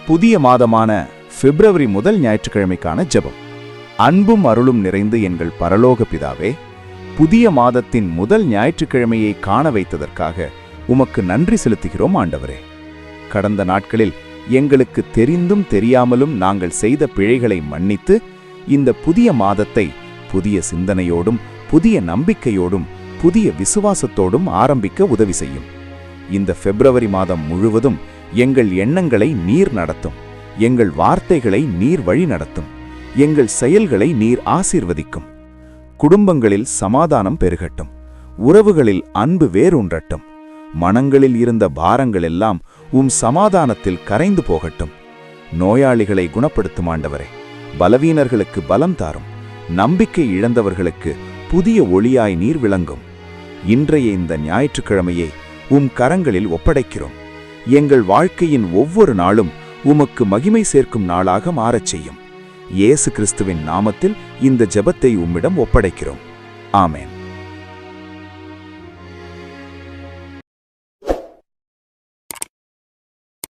புதிய மாதமான பிப்ரவரி முதல் ஞாயிற்றுக்கிழமைக்கான ஜெபம். அன்பும் அருளும் நிறைந்து எங்கள் பரலோக பிதாவே, புதிய மாதத்தின் முதல் ஞாயிற்றுக்கிழமையை காண வைத்ததற்காக உமக்கு நன்றி செலுத்துகிறோம் ஆண்டவரே. கடந்த நாட்களில் எங்களுக்கு தெரிந்தும் தெரியாமலும் நாங்கள் செய்த பிழைகளை மன்னித்து இந்த புதிய மாதத்தை புதிய சிந்தனையோடும் புதிய நம்பிக்கையோடும் புதிய விசுவாசத்தோடும் ஆரம்பிக்க உதவி செய்யும். இந்த பிப்ரவரி மாதம் முழுவதும் எங்கள் எண்ணங்களை நீர் நடத்தும், எங்கள் வார்த்தைகளை நீர் வழி நடத்தும், எங்கள் செயல்களை நீர் ஆசீர்வதிக்கும். குடும்பங்களில் சமாதானம் பெருகட்டும், உறவுகளில் அன்பு வேரூன்றட்டும், மனங்களில் இருந்த பாரங்கள் எல்லாம் சமாதானத்தில் கரைந்து போகட்டும். நோயாளிகளை குணப்படுத்தும் ஆண்டவரே, பலவீனர்களுக்கு பலம் தாரும், நம்பிக்கை இழந்தவர்களுக்கு புதிய ஒளியாய் நீர் விளங்கும். இன்றைய இந்த ஞாயிற்றுக்கிழமையை கரங்களில் ஒப்படைக்கிறோம். எங்கள் வாழ்க்கையின் ஒவ்வொரு நாளும் உமக்கு மகிமை சேர்க்கும் நாளாக மாறச் செய்யும். இயேசு கிறிஸ்துவின் நாமத்தில் இந்த ஜெபத்தை உம்மிடம் ஒப்படைக்கிறோம். ஆமென்.